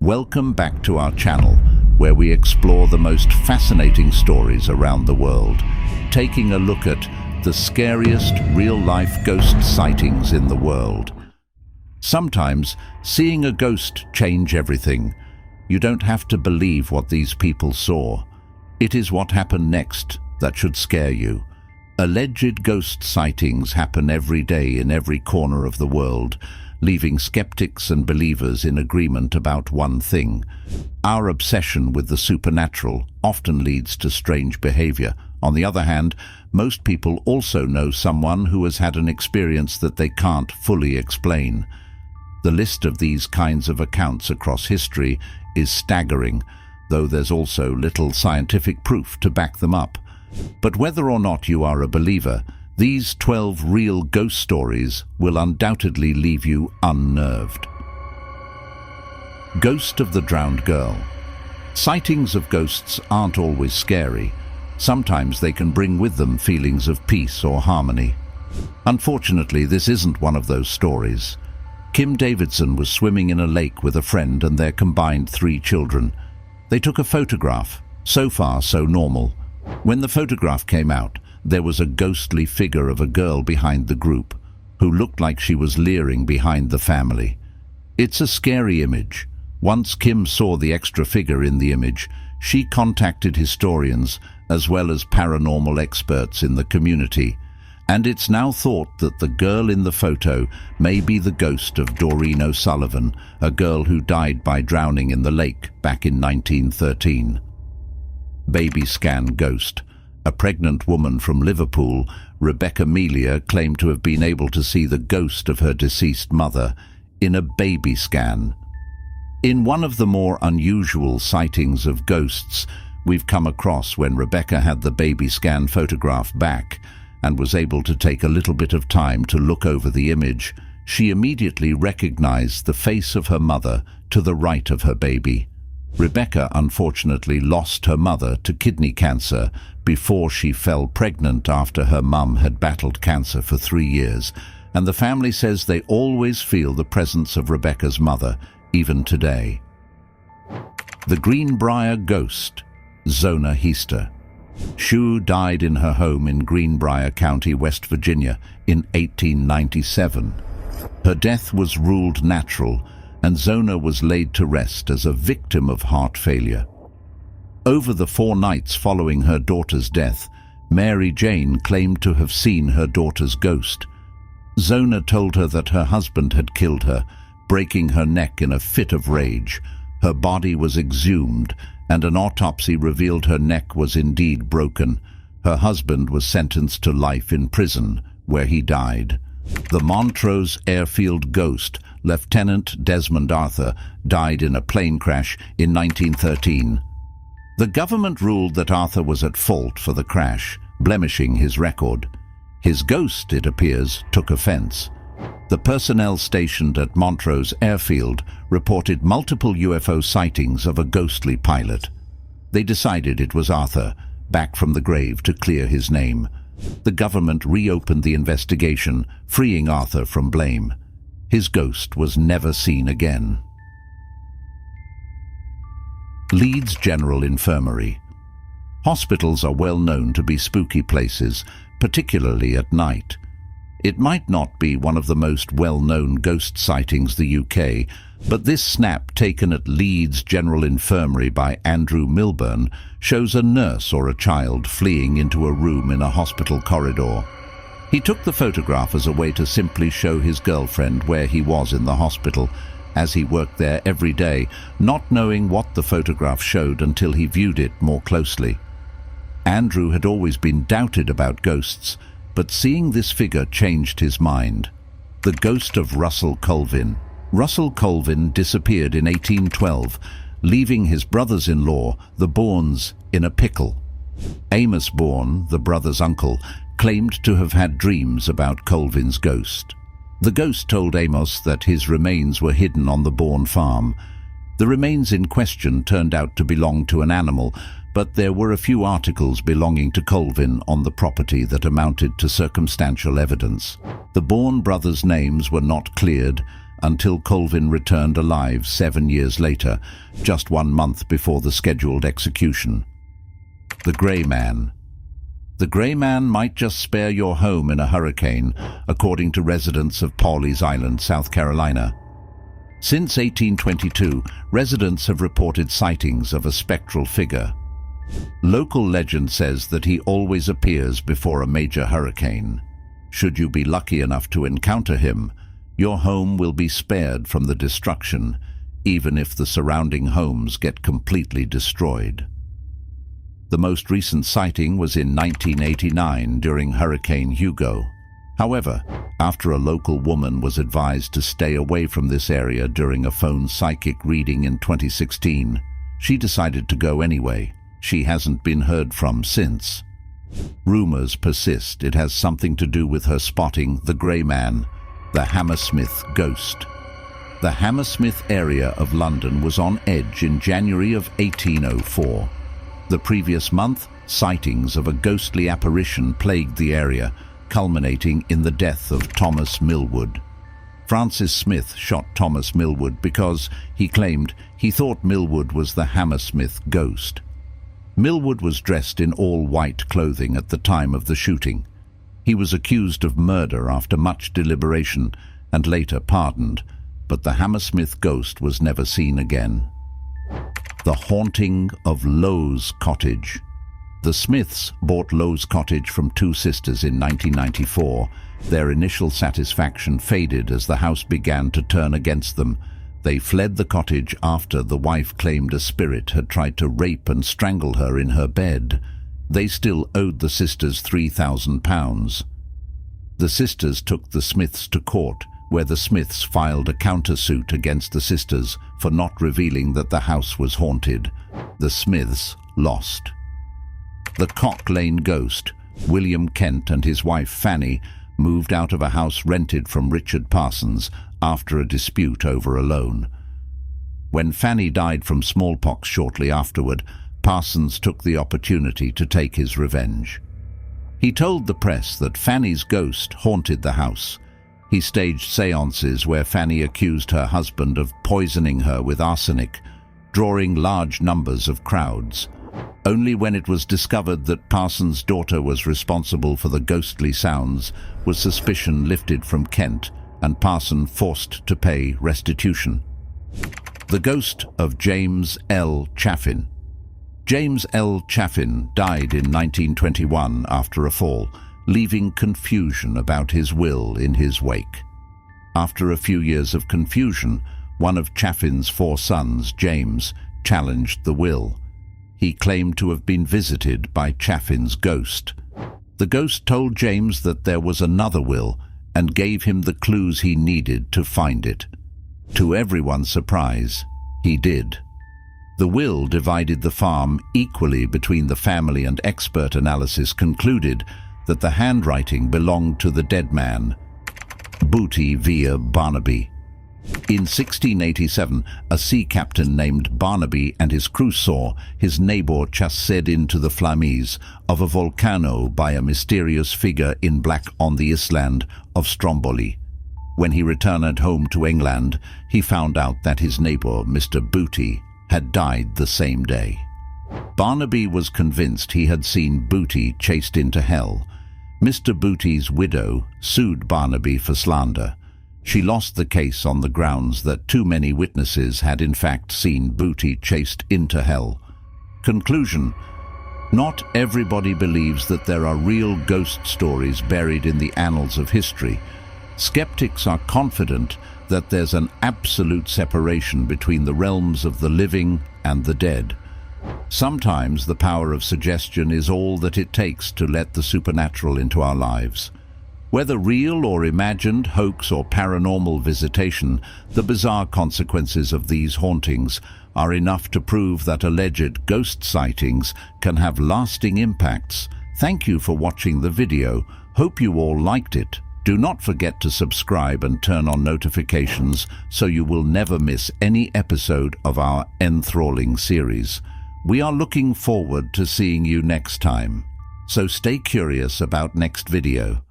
Welcome back to our channel, where we explore the most fascinating stories around the world, taking a look at the scariest real-life ghost sightings in the world. Sometimes, seeing a ghost change everything. You don't have to believe what these people saw. It is what happened next that should scare you. Alleged ghost sightings happen every day in every corner of the world, leaving skeptics and believers in agreement about one thing. Our obsession with the supernatural often leads to strange behavior. On the other hand, most people also know someone who has had an experience that they can't fully explain. The list of these kinds of accounts across history is staggering, though there's also little scientific proof to back them up. But whether or not you are a believer, these 12 real ghost stories will undoubtedly leave you unnerved. Ghost of the Drowned Girl. Sightings of ghosts aren't always scary. Sometimes they can bring with them feelings of peace or harmony. Unfortunately, this isn't one of those stories. Kim Davidson was swimming in a lake with a friend and their combined 3 children. They took a photograph. So far, so normal. When the photograph came out, there was a ghostly figure of a girl behind the group, who looked like she was leering behind the family. It's a scary image. Once Kim saw the extra figure in the image, she contacted historians as well as paranormal experts in the community, and it's now thought that the girl in the photo may be the ghost of Doreen O'Sullivan, a girl who died by drowning in the lake back in 1913. Baby scan ghost. A pregnant woman from Liverpool, Rebecca Melia, claimed to have been able to see the ghost of her deceased mother in a baby scan. In one of the more unusual sightings of ghosts we've come across, when Rebecca had the baby scan photograph back and was able to take a little bit of time to look over the image, she immediately recognized the face of her mother to the right of her baby. Rebecca unfortunately lost her mother to kidney cancer before she fell pregnant after her mum had battled cancer for 3 years, and the family says they always feel the presence of Rebecca's mother, even today. The Greenbrier Ghost. Zona Heaster. Shu died in her home in Greenbrier County, West Virginia, in 1897. Her death was ruled natural, and Zona was laid to rest as a victim of heart failure. Over the 4 nights following her daughter's death, Mary Jane claimed to have seen her daughter's ghost. Zona told her that her husband had killed her, breaking her neck in a fit of rage. Her body was exhumed, and an autopsy revealed her neck was indeed broken. Her husband was sentenced to life in prison, where he died. The Montrose Airfield Ghost. Lieutenant Desmond Arthur died in a plane crash in 1913. The government ruled that Arthur was at fault for the crash, blemishing his record. His ghost, it appears, took offense. The personnel stationed at Montrose Airfield reported multiple UFO sightings of a ghostly pilot. They decided it was Arthur, back from the grave to clear his name. The government reopened the investigation, freeing Arthur from blame. His ghost was never seen again. Leeds General Infirmary. Hospitals are well known to be spooky places, particularly at night. It might not be one of the most well-known ghost sightings the UK, but this snap taken at Leeds General Infirmary by Andrew Milburn shows a nurse or a child fleeing into a room in a hospital corridor. He took the photograph as a way to simply show his girlfriend where he was in the hospital, as he worked there every day, not knowing what the photograph showed until he viewed it more closely. Andrew had always been doubted about ghosts, but seeing this figure changed his mind. The ghost of Russell Colvin. Russell Colvin disappeared in 1812, leaving his brothers-in-law, the Bournes, in a pickle. Amos Bourne, the brother's uncle, claimed to have had dreams about Colvin's ghost. The ghost told Amos that his remains were hidden on the Bourne farm. The remains in question turned out to belong to an animal, but there were a few articles belonging to Colvin on the property that amounted to circumstantial evidence. The Bourne brothers' names were not cleared, until Colvin returned alive 7 years later, just 1 month before the scheduled execution. The Grey Man. The Grey Man might just spare your home in a hurricane, according to residents of Pawleys Island, South Carolina. Since 1822, residents have reported sightings of a spectral figure. Local legend says that he always appears before a major hurricane. Should you be lucky enough to encounter him, your home will be spared from the destruction, even if the surrounding homes get completely destroyed. The most recent sighting was in 1989 during Hurricane Hugo. However, after a local woman was advised to stay away from this area during a phone psychic reading in 2016, she decided to go anyway. She hasn't been heard from since. Rumors persist it has something to do with her spotting the Grey Man, the Hammersmith ghost. The Hammersmith area of London was on edge in January of 1804. The previous month, sightings of a ghostly apparition plagued the area, culminating in the death of Thomas Millwood. Francis Smith shot Thomas Millwood because, he claimed, he thought Millwood was the Hammersmith ghost. Millwood was dressed in all-white clothing at the time of the shooting. He was accused of murder after much deliberation and later pardoned, but the Hammersmith ghost was never seen again. The Haunting of Lowes Cottage. The Smiths bought Lowes Cottage from two sisters in 1994. Their initial satisfaction faded as the house began to turn against them. They fled the cottage after the wife claimed a spirit had tried to rape and strangle her in her bed. They still owed the sisters £3,000. The sisters took the Smiths to court, where the Smiths filed a countersuit against the sisters for not revealing that the house was haunted. The Smiths lost. The Cock Lane Ghost. William Kent and his wife Fanny moved out of a house rented from Richard Parsons after a dispute over a loan. When Fanny died from smallpox shortly afterward, Parsons took the opportunity to take his revenge. He told the press that Fanny's ghost haunted the house. He staged seances where Fanny accused her husband of poisoning her with arsenic, drawing large numbers of crowds. Only when it was discovered that Parsons' daughter was responsible for the ghostly sounds was suspicion lifted from Kent and Parson forced to pay restitution. The ghost of James L. Chaffin. James L. Chaffin died in 1921 after a fall, leaving confusion about his will in his wake. After a few years of confusion, one of Chaffin's 4 sons, James, challenged the will. He claimed to have been visited by Chaffin's ghost. The ghost told James that there was another will and gave him the clues he needed to find it. To everyone's surprise, he did. The will divided the farm equally between the family, and expert analysis concluded that the handwriting belonged to the dead man, Booty Vere Barnaby. In 1687, a sea captain named Barnaby and his crew saw his neighbor chassed into the flames of a volcano by a mysterious figure in black on the island of Stromboli. When he returned home to England, he found out that his neighbor, Mr. Booty, had died the same day. Barnaby was convinced he had seen Booty chased into hell. Mr. Booty's widow sued Barnaby for slander. She lost the case on the grounds that too many witnesses had in fact seen Booty chased into hell. Conclusion: not everybody believes that there are real ghost stories buried in the annals of history. Skeptics are confident that there's an absolute separation between the realms of the living and the dead. Sometimes the power of suggestion is all that it takes to let the supernatural into our lives. Whether real or imagined, hoax or paranormal visitation, the bizarre consequences of these hauntings are enough to prove that alleged ghost sightings can have lasting impacts. Thank you for watching the video. Hope you all liked it. Do not forget to subscribe and turn on notifications so you will never miss any episode of our enthralling series. We are looking forward to seeing you next time. So stay curious about next video.